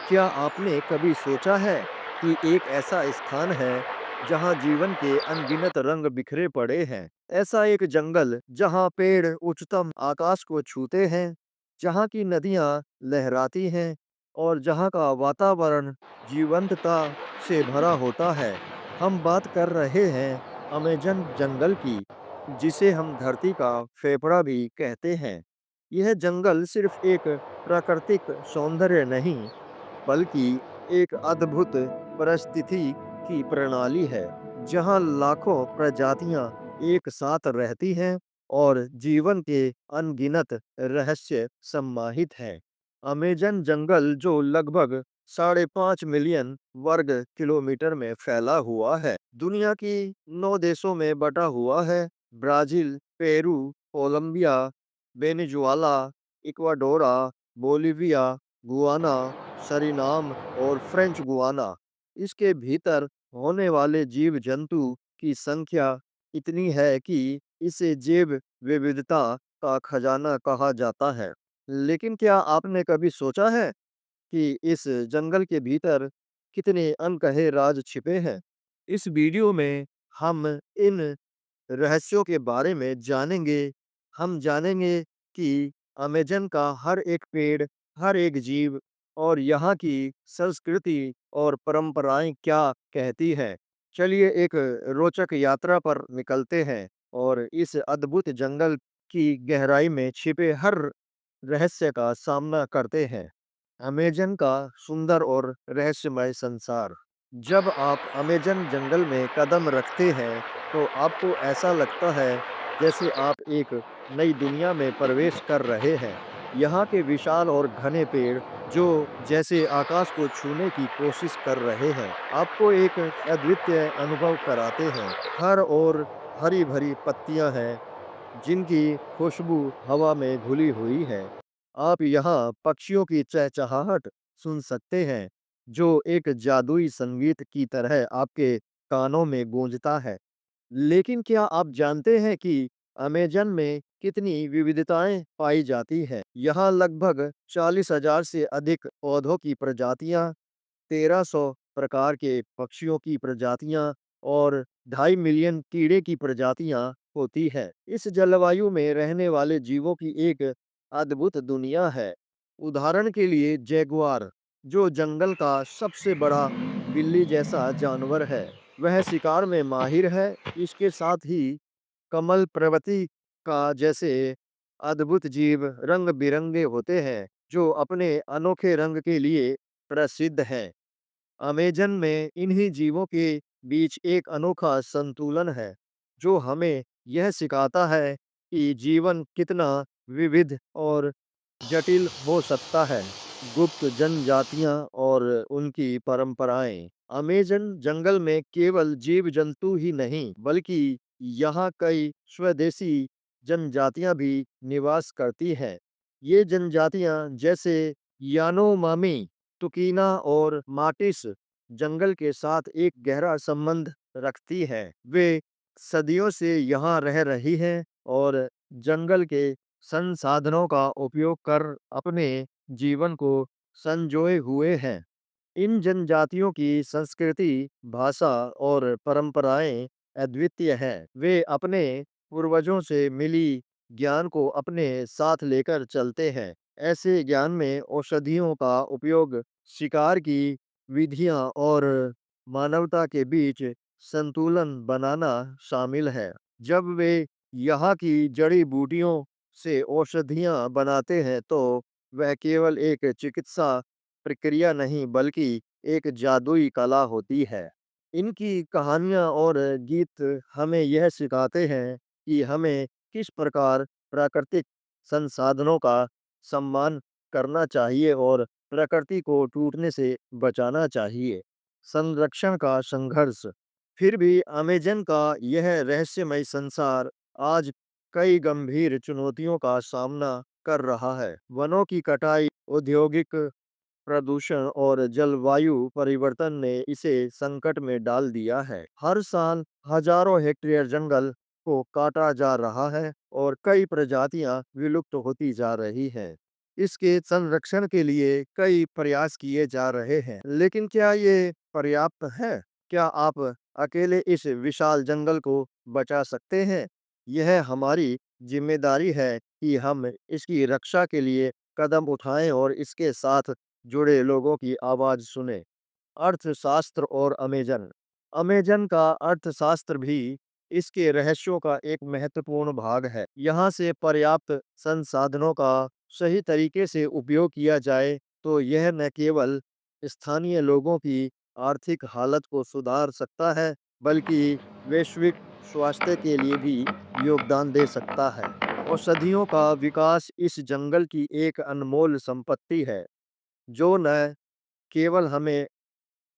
क्या आपने कभी सोचा है कि एक ऐसा स्थान है जहां जीवन के अनगिनत रंग बिखरे पड़े हैं? ऐसा एक जंगल जहां पेड़ उच्चतम आकाश को छूते हैं, जहां की नदियां लहराती हैं और जहां का वातावरण जीवंतता से भरा होता है। हम बात कर रहे हैं अमेजन जंगल की, जिसे हम धरती का फेफड़ा भी कहते हैं। यह जंगल सिर्फ एक प्राकृतिक सौंदर्य नहीं, बल्कि एक अद्भुत परिस्थिति की प्रणाली है, जहां लाखों प्रजातियां एक साथ रहती हैं और जीवन के अनगिनत रहस्य समाहित हैं। अमेजन जंगल, जो लगभग 5.5 मिलियन वर्ग किलोमीटर में फैला हुआ है, दुनिया की 9 देशों में बटा हुआ है। Brazil, Peru, Colombia, Venezuela, Ecuador, Bolivia, Guyana, Suriname और फ्रेंच गुआना। इसके भीतर होने वाले जीव जंतु की संख्या इतनी है कि इसे जैव विविधता का खजाना कहा जाता है। लेकिन क्या आपने कभी सोचा है कि इस जंगल के भीतर कितने अनकहे राज छिपे हैं? इस वीडियो में हम इन रहस्यों के बारे में जानेंगे। हम जानेंगे कि अमेज़न का हर एक पेड़, हर एक जीव और यहाँ की संस्कृति और परंपराएं क्या कहती हैं। चलिए एक रोचक यात्रा पर निकलते हैं और इस अद्भुत जंगल की गहराई में छिपे हर रहस्य का सामना करते हैं। अमेज़न का सुंदर और रहस्यमय संसार। जब आप अमेज़न जंगल में कदम रखते हैं, तो आपको ऐसा लगता है जैसे आप एक नई दुनिया में प्रवेश कर रहे हैं। यहाँ के विशाल और घने पेड़, जो जैसे आकाश को छूने की कोशिश कर रहे हैं, आपको एक अद्वितीय अनुभव कराते हैं। हर ओर हरी-भरी पत्तियां हैं, जिनकी खुशबू हवा में घुली हुई है। आप यहाँ पक्षियों की चहचहाहट सुन सकते हैं, जो एक जादुई संगीत की तरह आपके कानों में गूंजता है। लेकिन क्या आप जानते हैं कि अमेज़न में कितनी विविधताएं पाई जाती हैं? यहाँ लगभग 40,000 से अधिक पौधों की प्रजातियां, 1300 प्रकार के पक्षियों की प्रजातियां और 2.5 मिलियन कीड़े की प्रजातियां होती है। इस जलवायु में रहने वाले जीवों की एक अद्भुत दुनिया है। उदाहरण के लिए जैगुआर, जो जंगल का सबसे बड़ा बिल्ली जैसा जानवर है, वह शिकार में माहिर है। इसके साथ ही कमल प्रवृत्ति का जैसे अद्भुत जीव रंग बिरंगे होते हैं, जो अपने अनोखे रंग के लिए प्रसिद्ध हैं। अमेजन में इन्हीं जीवों के बीच एक अनोखा संतुलन है, जो हमें यह सिखाता है कि जीवन कितना विविध और जटिल हो सकता है। गुप्त जनजातियां और उनकी परंपराएं। अमेजन जंगल में केवल जीव जंतु ही नहीं, बल्कि यहाँ कई स्वदेशी जनजातियां भी निवास करती हैं। ये जनजातियां जैसे यानोमामी, तुकीना और माटिस जंगल के साथ एक गहरा संबंध रखती है। वे सदियों से यहाँ रह रही हैं और जंगल के संसाधनों का उपयोग कर अपने जीवन को संजोए हुए हैं। इन जनजातियों की संस्कृति, भाषा और परंपराएं अद्वितीय हैं। वे अपने पूर्वजों से मिली ज्ञान को अपने साथ लेकर चलते हैं। ऐसे ज्ञान में औषधियों का उपयोग, शिकार की विधियां और मानवता के बीच संतुलन बनाना शामिल है। जब वे यहाँ की जड़ी बूटियों से औषधियां बनाते हैं, तो वह केवल एक चिकित्सा प्रक्रिया नहीं, बल्कि एक जादुई कला होती है। इनकी कहानियाँ और गीत हमें यह सिखाते हैं कि हमें किस प्रकार प्राकृतिक संसाधनों का सम्मान करना चाहिए और प्रकृति को टूटने से बचाना चाहिए। संरक्षण का संघर्ष। फिर भी अमेज़न का यह रहस्यमय संसार आज कई गंभीर चुनौतियों का सामना कर रहा है। वनों की कटाई, औद्योगिक प्रदूषण और जलवायु परिवर्तन ने इसे संकट में डाल दिया है। हर साल हजारों हेक्टेयर जंगल को काटा जा रहा है और कई प्रजातियां विलुप्त होती जा रही हैं। इसके संरक्षण के लिए कई प्रयास किए जा रहे हैं, लेकिन क्या ये पर्याप्त है? क्या आप अकेले इस विशाल जंगल को बचा सकते हैं? यह हमारी जिम्मेदारी है कि हम इसकी रक्षा के लिए कदम उठाएं और इसके साथ जुड़े लोगों की आवाज सुने। अर्थशास्त्र और अमेजन। अमेजन का अर्थशास्त्र भी इसके रहस्यों का एक महत्वपूर्ण भाग है। यहाँ से पर्याप्त संसाधनों का सही तरीके से उपयोग किया जाए तो यह न केवल स्थानीय लोगों की आर्थिक हालत को सुधार सकता है, बल्कि वैश्विक स्वास्थ्य के लिए भी योगदान दे सकता है। औषधियों का विकास इस जंगल की एक अनमोल संपत्ति है, जो न केवल हमें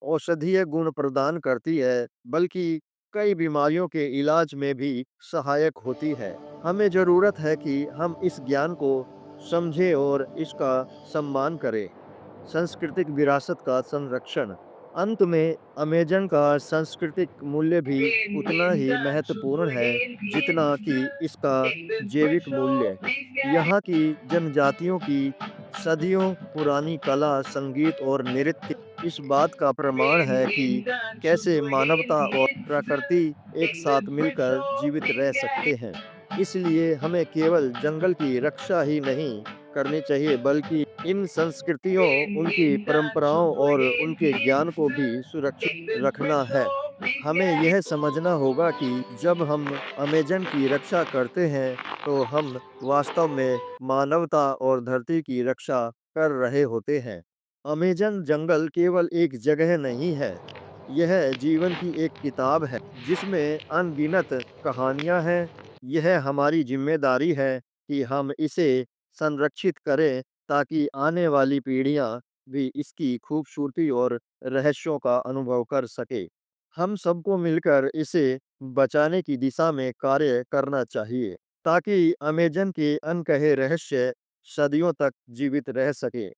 औषधीय गुण प्रदान करती है, बल्कि कई बीमारियों के इलाज में भी सहायक होती है। हमें ज़रूरत है कि हम इस ज्ञान को समझें और इसका सम्मान करें। सांस्कृतिक विरासत का संरक्षण। अंत में अमेजन का सांस्कृतिक मूल्य भी Again, उतना ही Lisa, महत्वपूर्ण है again, जितना कि Lisa, इसका in the जैविक special मूल्य। disguise. यहाँ की जनजातियों की सदियों पुरानी कला, संगीत और नृत्य इस बात का प्रमाण Again, है कि Lisa, कैसे again, मानवता और Lisa, प्रकृति एक in the साथ मिलकर special जीवित रह सकते disguise. हैं। इसलिए हमें केवल जंगल की रक्षा ही नहीं करनी चाहिए, बल्कि इन संस्कृतियों, Again, उनकी Lisa, परंपराओं और again, उनके ज्ञान को Lisa, भी सुरक्षित in the रखना है। special हमें disguise. यह समझना होगा कि जब हम अमेज़न की रक्षा करते हैं, तो हम वास्तव में मानवता और धरती की रक्षा कर रहे होते हैं। अमेज़न जंगल केवल एक जगह नहीं है, यह जीवन की एक किताब है, जिसमें अनगिनत कहानियाँ हैं। यह हमारी ज़िम्मेदारी है कि हम इसे संरक्षित करें, ताकि आने वाली पीढ़ियाँ भी इसकी खूबसूरती और रहस्यों का अनुभव कर सकें। हम सबको मिलकर इसे बचाने की दिशा में कार्य करना चाहिए, ताकि अमेज़न के अनकहे रहस्य सदियों तक जीवित रह सकें।